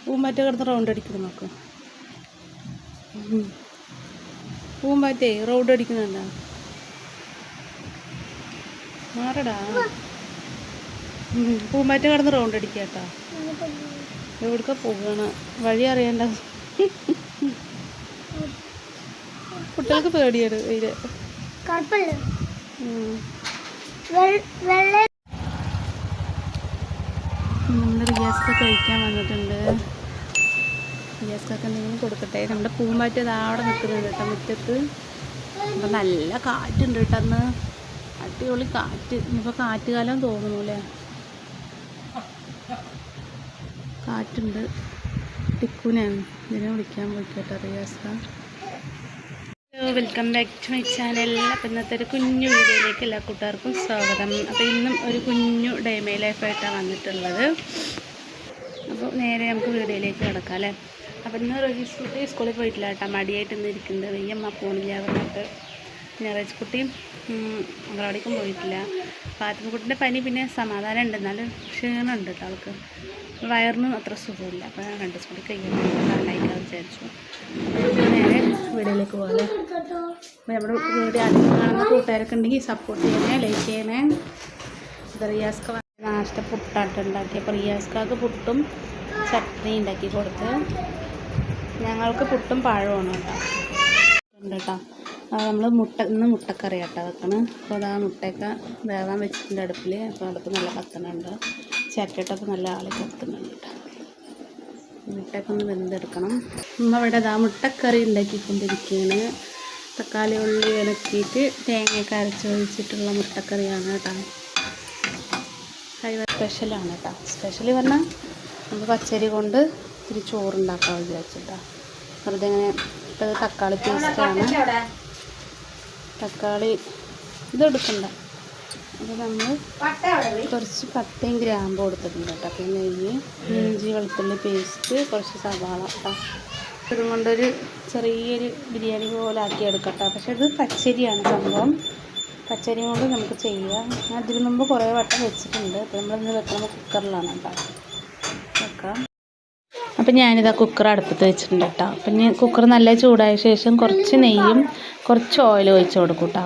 പൂമ്പാറ്റ കിടന്ന് റൗണ്ട് അടിക്കണം നോക്ക്. പൂമ്പാറ്റേ റൗണ്ട് അടിക്കുന്നുണ്ടോ? മാറടാ. പൂമ്പാറ്റ കിടന്ന് റൗണ്ട് അടിക്കാട്ടോ. എവിടേക്കാ പോകണ വഴി അറിയണ്ട. കുട്ടികൾക്ക് പേടിയാണ് ഇത്. നമ്മൾ റിയാസ്ക്ക് കഴിക്കാൻ വന്നിട്ടുണ്ട്. റിയാസ്ക്കൊക്കെ എന്തെങ്കിലും കൊടുക്കട്ടെ. നമ്മുടെ പൂമ്പാറ്റ അവിടെ നിൽക്കുന്നുണ്ട് കേട്ടോ മുറ്റത്ത്. അപ്പം നല്ല കാറ്റുണ്ട് കേട്ടോ. അന്ന് അടിപൊളി കാറ്റ്. ഇനിയിപ്പോൾ കാറ്റുകാലം തോന്നുന്നു അല്ലേ? കാറ്റുണ്ട്. ടിക്കുനാണ് ഇതിനെ വിളിക്കാൻ പോയിക്കോട്ടെ റിയാസ്ക. Hello, welcome back to my channel. അപ്പം ഇന്നത്തെ ഒരു കുഞ്ഞു വീഡിയോയിലേക്ക് എല്ലാ കൂട്ടുകാർക്കും സ്വാഗതം. അപ്പോൾ ഇന്നും ഒരു കുഞ്ഞു ഡേ മൈ ലൈഫായിട്ടാണ് വന്നിട്ടുള്ളത്. അപ്പോൾ നേരെ നമുക്ക് വീഡിയോയിലേക്ക് കിടക്കാം അല്ലേ? അപ്പം ഇന്ന് റജീസ്കുട്ടി സ്കൂളിൽ പോയിട്ടില്ല കേട്ടോ. മടിയായിട്ട് ഇന്ന് ഇരിക്കുന്നത്. വെയ്യമ്മ പോണില്ല പറഞ്ഞിട്ട്. പിന്നെ റജീസ്കുട്ടിയും അംഗനവാടിക്കും പോയിട്ടില്ല. ഫാത്തിമക്കുട്ടിൻ്റെ പനി പിന്നെ സമാധാനം ഉണ്ട്, എന്നാലും ക്ഷീണമുണ്ട് കേട്ടോ ആൾക്ക്. വയറിനും അത്ര സുഖമില്ല. അപ്പോൾ ഞാൻ 2 ദിവസം കൂടി കഴിക്കാൻ വിചാരിച്ചു. അപ്പോൾ നേരെ വീഡിയോയിലേക്ക് പോകാം. അപ്പോൾ നമ്മുടെ വീഡിയോ ആദ്യം കാണുന്ന കൂട്ടുകാരൊക്കെ ഉണ്ടെങ്കിൽ സപ്പോർട്ട് ചെയ്യണേ, ലൈക്ക് ചെയ്യണേ. അപ്പോൾ റിയാസ്ക നാശത്തെ പുട്ടാട്ടം ഉണ്ടാക്കി. അപ്പോൾ റിയാസ്കാക്ക് പുട്ടും ചട്നി ഉണ്ടാക്കി കൊടുത്ത്. ഞങ്ങൾക്ക് പുട്ടും പഴമാണ് കേട്ടോ ഉണ്ട് കേട്ടോ. നമ്മൾ ഇന്ന് മുട്ടക്കറി കേട്ടോ വെക്കണം. അപ്പോൾ അതാ മുട്ടയൊക്കെ വേവാൻ വെച്ചിട്ടുണ്ട് അടുപ്പിൽ. അപ്പോൾ അടുപ്പ് നല്ല കത്തണുണ്ട്. ചിരട്ടൊക്കെ നല്ല ആളി കത്തുന്നുണ്ട് കേട്ടോ. മുട്ടയൊക്കെ ഒന്ന് വെന്തെടുക്കണം. ഇവിടെ അതാ മുട്ടക്കറി ഉണ്ടാക്കിക്കൊണ്ടിരിക്കുകയാണ്. തക്കാളി ഉള്ളി ഇളക്കിയിട്ട് തേങ്ങയൊക്കെ അരച്ചൊഴിച്ചിട്ടുള്ള മുട്ടക്കറിയാണ് കേട്ടോ. സ്പെഷ്യലാണ് കേട്ടോ. സ്പെഷ്യലി പറഞ്ഞാൽ നമ്മൾ പച്ചരി കൊണ്ട് ഇത്തിരി ചോറുണ്ടാക്കാൻ വിചാരിച്ചിട്ടാണ്. വെറുതെ ഇങ്ങനെ ഇപ്പോൾ തക്കാളി പേസ്റ്റാണ്. തക്കാളി ഇതെടുക്കണ്ട. അപ്പോൾ നമ്മൾ കുറച്ച് പട്ടയും ഗ്രാമ്പും കൊടുത്തിട്ടുണ്ട് കേട്ടോ. പിന്നെ നെയ്യ്, ഇഞ്ചി വെളുത്തുള്ളി പേസ്റ്റ്, കുറച്ച് സവാള കേട്ടോ. ഇതും കൊണ്ടൊരു ചെറിയൊരു ബിരിയാണി പോലെ ആക്കി എടുക്കട്ടോ. പക്ഷേ ഇത് പച്ചരിയാണ് സംഭവം. പച്ചരി കൊണ്ട് നമുക്ക് ചെയ്യാം. ഞാൻ ഇതിന് മുമ്പ് കുറേ വട്ടം വെച്ചിട്ടുണ്ട്. അപ്പോൾ നമ്മളിന്ന് വെക്കുന്നത് കുക്കറിലാണ് കേട്ടോ വെക്കാം. അപ്പം ഞാനിതാ കുക്കർ അടുപ്പത്ത് വെച്ചിട്ടുണ്ട് കേട്ടോ. അപ്പം ഇനി കുക്കർ നല്ല ചൂടായ ശേഷം കുറച്ച് നെയ്യും കുറച്ച് ഓയിൽ ഒഴിച്ച് കൊടുക്കും കേട്ടോ.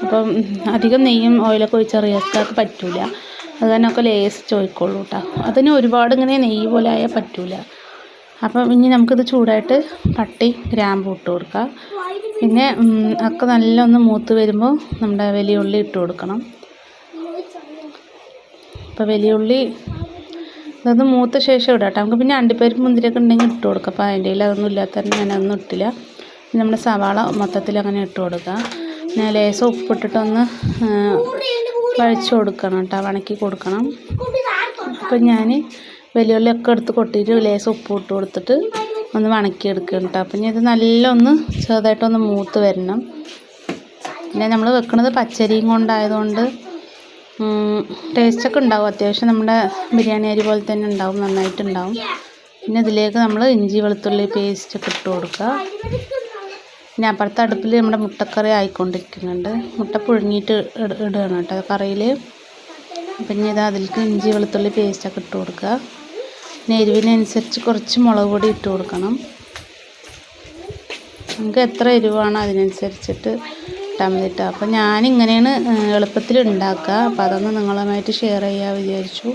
അപ്പം അധികം നെയ്യും ഓയിലൊക്കെ ഒഴിച്ചാൽ റിയാസ്കാർക്ക് പറ്റില്ല. അത് തന്നെ ഒക്കെ ലേസ് ചോദിക്കുള്ളൂ കേട്ടോ. അതിന് ഒരുപാട് ഇങ്ങനെ നെയ്യ് പോലെ ആയാൽ പറ്റില്ല. അപ്പം ഇനി നമുക്കിത് ചൂടായിട്ട് പട്ടി ഗ്രാമ്പും ഇട്ട് കൊടുക്കാം. പിന്നെ ഒക്കെ നല്ല ഒന്ന് മൂത്ത് വരുമ്പോൾ നമ്മുടെ വലിയ ഉള്ളി ഇട്ട് കൊടുക്കണം. അപ്പോൾ വലിയ ഉള്ളി അതൊന്ന് മൂത്ത ശേഷം ഇടാം കേട്ടോ. നമുക്ക് പിന്നെ അണ്ടിപ്പരിപ്പ് മുന്തിരിയൊക്കെ ഉണ്ടെങ്കിൽ ഇട്ട് കൊടുക്കാം. അപ്പോൾ അതിൻ്റെ അതൊന്നും ഇല്ലാത്ത തന്നെ ഞാനതൊന്നും ഇട്ടില്ല. പിന്നെ നമ്മുടെ സവാള മൊത്തത്തിൽ അങ്ങനെ ഇട്ട് കൊടുക്കാം. പിന്നെ ലേസം ഉപ്പിട്ടിട്ടൊന്ന് വഴിച്ച് കൊടുക്കണം കേട്ടോ, വണക്കി കൊടുക്കണം. അപ്പം ഞാൻ വെല്ലുള്ളിയൊക്കെ എടുത്ത് കൊട്ടിയിട്ട് ലേസം ഉപ്പ് ഇട്ട് കൊടുത്തിട്ട് ഒന്ന് വണക്കിയെടുക്കണം കേട്ടോ. അപ്പം ഇനി ഇത് നല്ല ഒന്ന് ചെറുതായിട്ടൊന്ന് മൂത്ത് വരണം. പിന്നെ നമ്മൾ വെക്കുന്നത് പച്ചരിയും കൊണ്ടായതുകൊണ്ട് ടേസ്റ്റൊക്കെ ഉണ്ടാവും. അത്യാവശ്യം നമ്മുടെ ബിരിയാണി അരി പോലെ തന്നെ ഉണ്ടാവും, നന്നായിട്ടുണ്ടാവും. പിന്നെ ഇതിലേക്ക് നമ്മൾ ഇഞ്ചി വെളുത്തുള്ളി പേസ്റ്റൊക്കെ ഇട്ട് കൊടുക്കുക. പിന്നെ അപ്പുറത്തെ അടുപ്പിൽ നമ്മുടെ മുട്ടക്കറി ആയിക്കൊണ്ടിരിക്കുന്നുണ്ട്. മുട്ട പുഴുങ്ങിയിട്ട് ഇടുകയാണ് കേട്ടോ കറിയിൽ. പിന്നെ ഇത് അതിലേക്ക് ഇഞ്ചി വെളുത്തുള്ളി പേസ്റ്റൊക്കെ ഇട്ട് കൊടുക്കുക. പിന്നെ എരിവിനനുസരിച്ച് കുറച്ച് മുളക് പൊടി ഇട്ട് കൊടുക്കണം. നമുക്ക് എത്ര എരിവാണോ അതിനനുസരിച്ചിട്ട് ഇട്ടാൽ മതി കേട്ടോ. അപ്പോൾ ഞാനിങ്ങനെയാണ് എളുപ്പത്തിൽ ഉണ്ടാക്കുക. അപ്പോൾ അതൊന്ന് നിങ്ങളുമായിട്ട് ഷെയർ ചെയ്യാൻ വിചാരിച്ചു.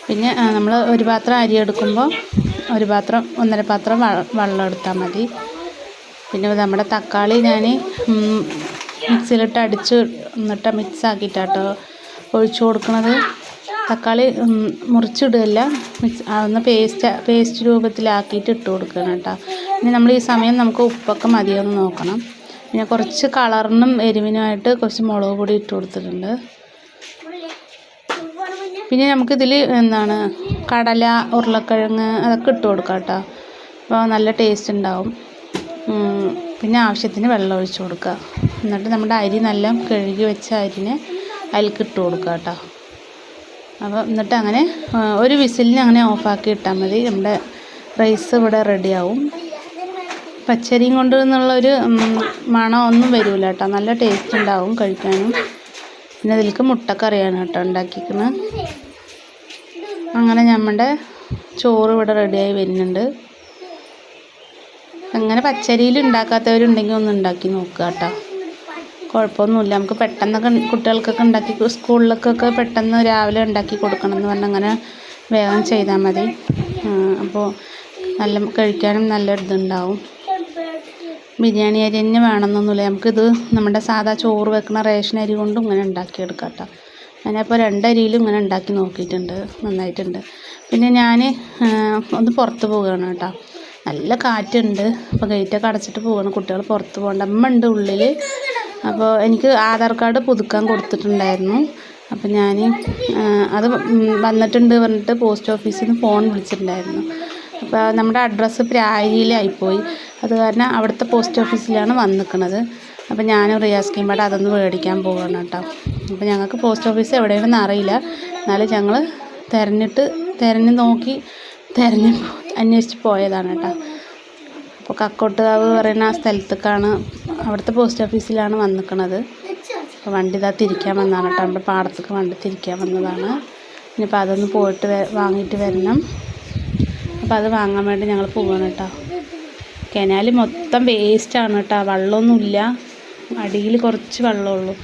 പിന്നെ നമ്മൾ ഒരു പാത്രം അരി എടുക്കുമ്പോൾ ഒരു പാത്രം 1.5 പാത്രം വെള്ളം എടുത്താൽ മതി. പിന്നെ നമ്മുടെ തക്കാളി ഞാൻ മിക്സിയിലിട്ട് അടിച്ച് എന്നിട്ട് മിക്സ് ആക്കിയിട്ടാട്ടോ ഒഴിച്ചു കൊടുക്കുന്നത്. തക്കാളി മുറിച്ചിടുകയല്ല, ഒന്ന് പേസ്റ്റ് രൂപത്തിലാക്കിയിട്ട് ഇട്ട് കൊടുക്കണം കേട്ടോ. പിന്നെ നമ്മൾ ഈ സമയം നമുക്ക് ഉപ്പൊക്കെ മതിയൊന്ന് നോക്കണം. പിന്നെ കുറച്ച് കളറിനും എരിവിനുമായിട്ട് കുറച്ച് മുളക് പൊടി ഇട്ട് കൊടുത്തിട്ടുണ്ട്. പിന്നെ നമുക്കിതിൽ കടല, ഉരുളക്കിഴങ്ങ് അതൊക്കെ ഇട്ട് കൊടുക്കാം കേട്ടോ. അപ്പോൾ നല്ല ടേസ്റ്റ് ഉണ്ടാവും. പിന്നെ ആവശ്യത്തിന് വെള്ളം ഒഴിച്ച് കൊടുക്കുക. എന്നിട്ട് നമ്മുടെ അരി നല്ല കഴുകി വെച്ച അരിനെ അതിലേക്ക് ഇട്ട് കൊടുക്കുക കേട്ടോ. അപ്പോൾ എന്നിട്ട് അങ്ങനെ ഒരു വിസിലിന് അങ്ങനെ ഓഫാക്കി ഇട്ടാൽ മതി. നമ്മുടെ റൈസ് ഇവിടെ റെഡിയാവും. പച്ചരിയും കൊണ്ട് എന്നുള്ളൊരു മണം ഒന്നും വരില്ല കേട്ടോ. നല്ല ടേസ്റ്റ് ഉണ്ടാവും കഴിക്കാനും. പിന്നെ അതിലേക്ക് മുട്ടക്കറിയാണ് കേട്ടോ ഉണ്ടാക്കിക്കുന്നത്. അങ്ങനെ നമ്മുടെ ചോറ് ഇവിടെ റെഡിയായി വരുന്നുണ്ട്. അങ്ങനെ പച്ചരിയിൽ ഉണ്ടാക്കാത്തവരുണ്ടെങ്കിൽ ഒന്ന് ഉണ്ടാക്കി നോക്കുക കേട്ടോ. കുഴപ്പമൊന്നുമില്ല. നമുക്ക് പെട്ടെന്നൊക്കെ കുട്ടികൾക്കൊക്കെ ഉണ്ടാക്കി സ്കൂളിലേക്കൊക്കെ പെട്ടെന്ന് രാവിലെ ഉണ്ടാക്കി കൊടുക്കണം എന്ന് പറഞ്ഞാൽ അങ്ങനെ വേഗം ചെയ്താൽ മതി. അപ്പോൾ നല്ല കഴിക്കാനും നല്ല ഇതുണ്ടാവും. ബിരിയാണി അരി തന്നെ വേണമെന്നൊന്നുമില്ല. നമുക്കിത് നമ്മുടെ സാധാ ചോറ് വെക്കുന്ന റേഷൻ അരി കൊണ്ടും ഇങ്ങനെ ഉണ്ടാക്കിയെടുക്കാം കേട്ടോ. ഞാനപ്പോൾ 2 അരിയിലും ഇങ്ങനെ ഉണ്ടാക്കി നോക്കിയിട്ടുണ്ട്, നന്നായിട്ടുണ്ട്. പിന്നെ ഞാൻ ഒന്ന് പുറത്ത് പോവുകയാണ് കേട്ടോ. നല്ല കാറ്റുണ്ട്. അപ്പോൾ ഗേറ്റൊക്കെ അടച്ചിട്ട് പോവുകയാണ്. കുട്ടികൾ പുറത്ത് പോകണ്ട. അമ്മ ഉണ്ട് ഉള്ളിൽ. അപ്പോൾ എനിക്ക് ആധാർ കാർഡ് പുതുക്കാൻ കൊടുത്തിട്ടുണ്ടായിരുന്നു. അപ്പോൾ ഞാൻ അത് വന്നിട്ടുണ്ട് പറഞ്ഞിട്ട് പോസ്റ്റ് ഓഫീസിൽ നിന്ന് ഫോൺ വിളിച്ചിട്ടുണ്ടായിരുന്നു. അപ്പോൾ നമ്മുടെ അഡ്രസ്സ് പ്രായിരിയിലായിപ്പോയി. അത് കാരണം അവിടുത്തെ പോസ്റ്റ് ഓഫീസിലാണ് വന്നിരിക്കുന്നത്. അപ്പോൾ ഞാനും റിയാസ്കയും പാടെ അതൊന്ന് മേടിക്കാൻ പോവുകയാണ് കേട്ടോ. അപ്പോൾ ഞങ്ങൾക്ക് പോസ്റ്റ് ഓഫീസ് എവിടെയാണെന്ന് അറിയില്ല. എന്നാലും ഞങ്ങൾ തിരഞ്ഞ് അന്വേഷിച്ച് പോയതാണ് കേട്ടോ. അപ്പോൾ കക്കോട്ടുകാവ് പറയുന്ന ആ സ്ഥലത്തേക്കാണ്, അവിടുത്തെ പോസ്റ്റ് ഓഫീസിലാണ് വന്നിരിക്കുന്നത്. അപ്പോൾ വണ്ടി ഇതാ തിരിക്കാൻ വന്നതാണ് കേട്ടോ. നമ്മുടെ പാടത്തേക്ക് വണ്ടി തിരിക്കാൻ വന്നതാണ്. ഇനിയിപ്പോൾ അതൊന്ന് പോയിട്ട് വാങ്ങിയിട്ട് വരണം. അപ്പോൾ അത് വാങ്ങാൻ വേണ്ടി ഞങ്ങൾ പോവുകയാണ് കേട്ടോ. കനാൽ മൊത്തം വേസ്റ്റാണ് കേട്ടോ. വെള്ളമൊന്നുമില്ല. അടിയിൽ കുറച്ച് വെള്ളമുള്ളൂ.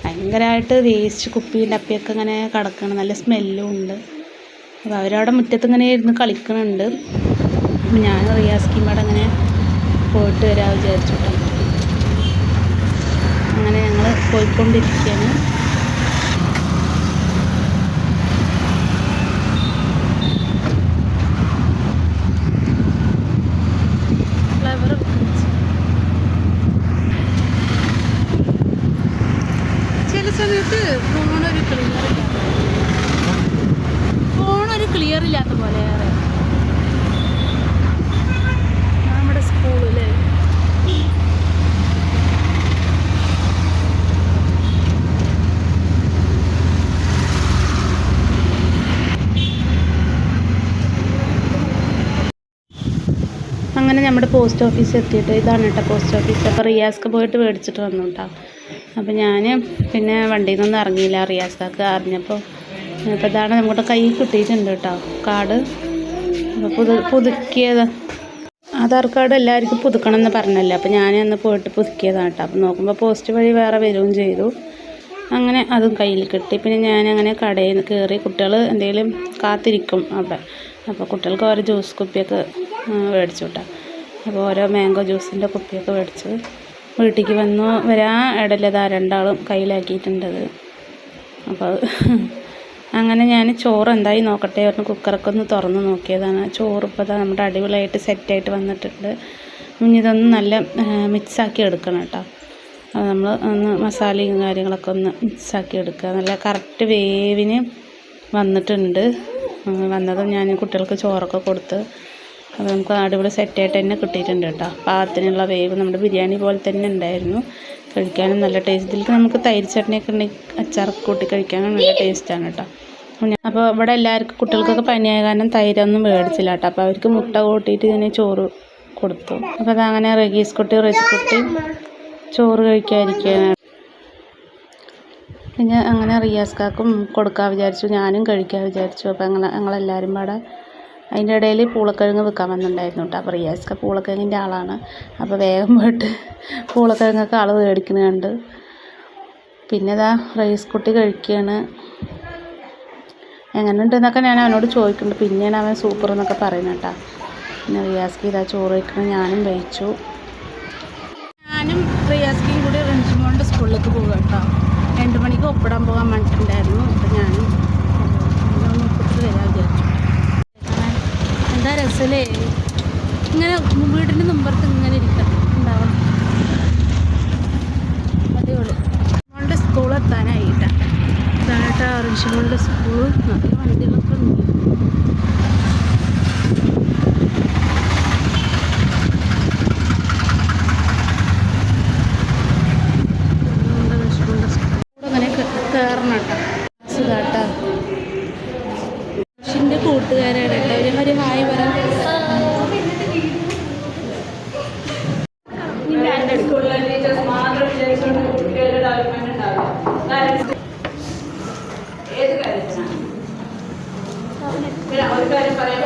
ഭയങ്കരമായിട്ട് വേസ്റ്റ് കുപ്പിയും ഡപ്പിയൊക്കെ ഇങ്ങനെ കിടക്കണം. നല്ല സ്മെല്ലും ഉണ്ട്. അപ്പോൾ അവരവിടെ മുറ്റത്ത് ഇങ്ങനെ ഇരുന്ന് കളിക്കുന്നുണ്ട്. അപ്പോൾ ഞാൻ റിയാസ്കയും പാടെ അങ്ങനെ പോയിട്ട് വരാൻ വിചാരിച്ചു കേട്ടോ. അങ്ങനെ ഞങ്ങൾ പോയിക്കൊണ്ടിരിക്കുകയാണ്. ചില സമയത്ത് ഫോണൊരു ക്ലിയർ ഇല്ലാത്ത പോലെ നമ്മുടെ സ്കൂളിൽ അങ്ങനെ നമ്മുടെ പോസ്റ്റ് ഓഫീസ് എത്തിയിട്ട് ഇതാണ് കേട്ടോ പോസ്റ്റ് ഓഫീസ്. അപ്പോൾ റിയാസ്ക്ക് പോയിട്ട് മേടിച്ചിട്ട് വന്നു കേട്ടോ. അപ്പോൾ ഞാൻ പിന്നെ വണ്ടിയിൽ നിന്നൊന്നും ഇറങ്ങിയില്ല. റിയാസ്ക്ക് അറിഞ്ഞപ്പോൾ ഇപ്പോൾ ഇതാണ് നമ്മുടെ കയ്യിൽ കിട്ടിയിട്ടുണ്ട് കേട്ടോ കാർഡ്. അപ്പോൾ പുതുക്കിയത് ആധാർ കാർഡ് എല്ലാവർക്കും പുതുക്കണം എന്ന് പറഞ്ഞല്ലോ. അപ്പോൾ ഞാൻ അന്ന് പോയിട്ട് പുതുക്കിയതാണ് കേട്ടോ. അപ്പോൾ നോക്കുമ്പോൾ പോസ്റ്റ് വഴി വേറെ വരികയും ചെയ്തു. അങ്ങനെ അതും കയ്യിൽ കിട്ടി. പിന്നെ ഞാനങ്ങനെ കടയിൽ കയറി. കുട്ടികൾ എന്തെങ്കിലും കാത്തിരിക്കും അവിടെ. അപ്പോൾ കുട്ടികൾക്ക് ഓരോ ജ്യൂസ് കുപ്പിയൊക്കെ മേടിച്ചു കേട്ടോ. അപ്പോൾ ഓരോ മാംഗോ ജ്യൂസിൻ്റെ കുപ്പിയൊക്കെ മേടിച്ച് വീട്ടിലേക്ക് വരാൻ ഇടയിലതാ 2 ആളും കയ്യിലാക്കിയിട്ടുണ്ടത്. അപ്പോൾ അങ്ങനെ ഞാൻ ചോറ് എന്തായി നോക്കട്ടെ പറഞ്ഞ് കുക്കറൊക്കെ ഒന്ന് തുറന്ന് നോക്കിയതാണ്. ചോറ് ഇപ്പോൾ നമ്മുടെ അടിപൊളിയായിട്ട് സെറ്റായിട്ട് വന്നിട്ടുണ്ട്. ഇനി ഇതൊന്ന് നല്ല മിക്സാക്കി എടുക്കണം കേട്ടോ. അത് നമ്മൾ ഒന്ന് മസാലയും കാര്യങ്ങളൊക്കെ ഒന്ന് മിക്സാക്കി എടുക്കുക. നല്ല കറക്റ്റ് വേവിന് വന്നിട്ടുണ്ട്. വന്നതും ഞാൻ കുട്ടികൾക്ക് ചോറൊക്കെ കൊടുത്ത് അത് നമുക്ക് അടിപൊളി സെറ്റായിട്ട് തന്നെ കിട്ടിയിട്ടുണ്ട് കേട്ടോ. പാകത്തിനുള്ള വേവ് നമ്മുടെ ബിരിയാണി പോലെ തന്നെ ഉണ്ടായിരുന്നു. കഴിക്കാനും നല്ല ടേസ്റ്റ്. ഇതിലേക്ക് നമുക്ക് തൈര് ചട്നിയൊക്കെ ഉണ്ടെങ്കിൽ അച്ചാറൊക്കെ കൂട്ടി കഴിക്കാനും നല്ല ടേസ്റ്റാണ് കേട്ടോ. അപ്പോൾ ഇവിടെ എല്ലാവർക്കും കുട്ടികൾക്കൊക്കെ പനിയായ കാരണം തൈരൊന്നും മേടിച്ചില്ല കേട്ടോ. അപ്പോൾ അവർക്ക് മുട്ട കൂട്ടിയിട്ട് ഇങ്ങനെ ചോറ് കൊടുത്തു. അപ്പോൾ അതങ്ങനെ റജിക്കുട്ടി ചോറ് കഴിക്കാതിരിക്കുകയാണ്. പിന്നെ അങ്ങനെ റിയാസ്കാക്കും കൊടുക്കാൻ വിചാരിച്ചു, ഞാനും കഴിക്കാൻ വിചാരിച്ചു. അപ്പോൾ ഞങ്ങളെല്ലാവരും പാടെ അതിൻ്റെ ഇടയിൽ പൂളക്കിഴങ്ങ് വെക്കാൻ വന്നിട്ടുണ്ടായിരുന്നു കേട്ടോ. അപ്പോൾ റിയാസ്ക പൂളക്കിഴങ്ങിൻ്റെ ആളാണ്. അപ്പോൾ വേഗം പോയിട്ട് പൂളക്കിഴങ്ങൊക്കെ ആൾ മേടിക്കുന്നുണ്ട്. പിന്നെ ഇതാ റൈസ്കുട്ടി കഴിക്കുകയാണ്. എങ്ങനെയുണ്ടെന്നൊക്കെ ഞാൻ അവനോട് ചോദിക്കുന്നുണ്ട്. പിന്നെയാണ് അവൻ സൂപ്പർ എന്നൊക്കെ പറയുന്നത് കേട്ടോ. പിന്നെ റിയാസ്ക്ക് ഇതാ ചോറ് വയ്ക്കണം. ഞാനും കഴിച്ചു. ഞാനും റിയാസ്കയും കൂടി റിൻഷിമോളുടെ സ്കൂളിലേക്ക് പോകുക കേട്ടോ. 2 മണിക്ക് ഒപ്പിടാൻ പോകാൻ വേണ്ടിയിട്ടുണ്ടായിരുന്നു. അപ്പോൾ ഞാനും ഒന്ന് ഒപ്പിട്ട് വരാൻ വിചാരിച്ചു. എന്താ രസമല്ലേ ഇങ്ങനെ വീടിൻ്റെ മുമ്പത്ത് ഇങ്ങനെ ഇരിക്കണം ഉണ്ടാവണം. അടിപൊളി. മോളുടെ സ്കൂൾ എത്താനായിട്ടാ. ഇതായിട്ടാ റിൻഷിമോളുടെ സ്കൂൾ. നല്ല വണ്ടികളൊക്കെ ഉണ്ട്. കയറണം കേട്ടോ. സുഖാട്ടോ. ഷിൻ്റെ കൂട്ടുകാരാണ് കേട്ടോ. ഒരു ഹായ് പറയാം. ഒരു കാര്യം പറയാൻ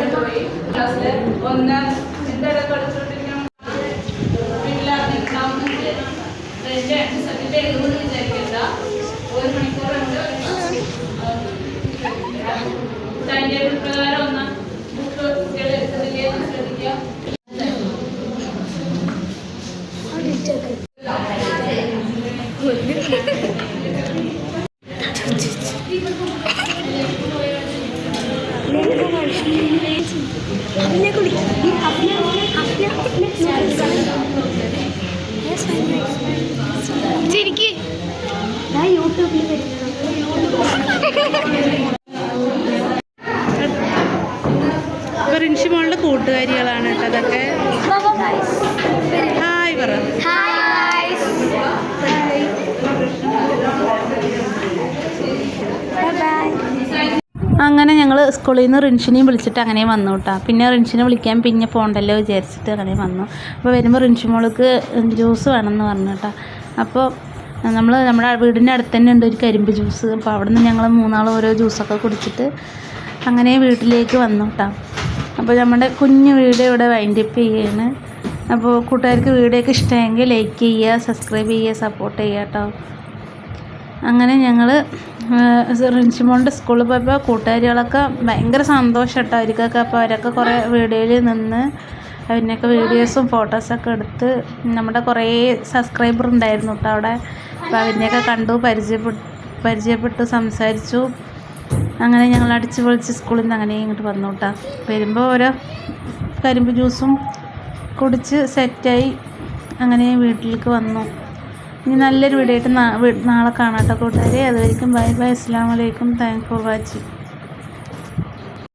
റിൻഷി മോളുടെ കൂട്ടുകാരികളാണ് കേട്ടോ അതൊക്കെ. ഹായ് പറ. അങ്ങനെ ഞങ്ങൾ സ്കൂളിൽ നിന്ന് റിൻഷിനെയും വിളിച്ചിട്ട് അങ്ങനെ വന്നു കേട്ടോ. പിന്നെ റിൻഷിനെ വിളിക്കാൻ പിന്നെ പോകണ്ടല്ലോ വിചാരിച്ചിട്ട് അങ്ങനെ വന്നു. അപ്പോൾ വരുമ്പോൾ റിൻഷി മോൾക്ക് ജ്യൂസ് വേണമെന്ന് പറഞ്ഞു കേട്ടോ. അപ്പോൾ നമ്മുടെ വീടിൻ്റെ അടുത്ത് തന്നെ ഉണ്ട് ഒരു കരിമ്പ് ജ്യൂസ്. അപ്പോൾ അവിടെ നിന്ന് ഞങ്ങൾ മൂന്നാളും ഓരോ ജ്യൂസൊക്കെ കുടിച്ചിട്ട് അങ്ങനെ വീട്ടിലേക്ക് വന്നു കേട്ടോ. അപ്പോൾ നമ്മുടെ കുഞ്ഞു വീഡിയോ ഇവിടെ വൈൻഡപ്പ് ചെയ്യുകയാണ്. അപ്പോൾ കൂട്ടുകാർക്ക് വീഡിയോയൊക്കെ ഇഷ്ടമെങ്കിൽ ലൈക്ക് ചെയ്യുക, സബ്സ്ക്രൈബ് ചെയ്യുക, സപ്പോർട്ട് ചെയ്യുക കേട്ടോ. അങ്ങനെ ഞങ്ങൾ റിൻഷിമോളുടെ സ്കൂളിൽ പോയപ്പോൾ കൂട്ടുകാരികളൊക്കെ ഭയങ്കര സന്തോഷം കേട്ടോ അവർക്കൊക്കെ. അപ്പോൾ അവരൊക്കെ കുറേ വീഡിയോയിൽ നിന്ന് അതിനൊക്കെ വീഡിയോസും ഫോട്ടോസൊക്കെ എടുത്ത് നമ്മുടെ കുറേ സബ്സ്ക്രൈബർ ഉണ്ടായിരുന്നു കേട്ടോ അവിടെ. അപ്പോൾ അതിനെയൊക്കെ കണ്ടു, പരിചയപ്പെട്ടു, സംസാരിച്ചു. അങ്ങനെ ഞങ്ങൾ അടിച്ച് പൊളിച്ച് സ്കൂളിൽ നിന്ന് അങ്ങനെ ഇങ്ങോട്ട് വന്നു കേട്ടോ. വരുമ്പോൾ ഓരോ കരിമ്പ് ജ്യൂസും കുടിച്ച് സെറ്റായി അങ്ങനെ വീട്ടിലേക്ക് വന്നു. ഇനി നല്ലൊരു വീഡിയോ ആയിട്ട് നാളെ കാണാം കേട്ടോ കൂട്ടുകാരെ. അതുവരെയും ബൈ ബൈ. അസ്സലാമു അലൈക്കും. Thanks for watching.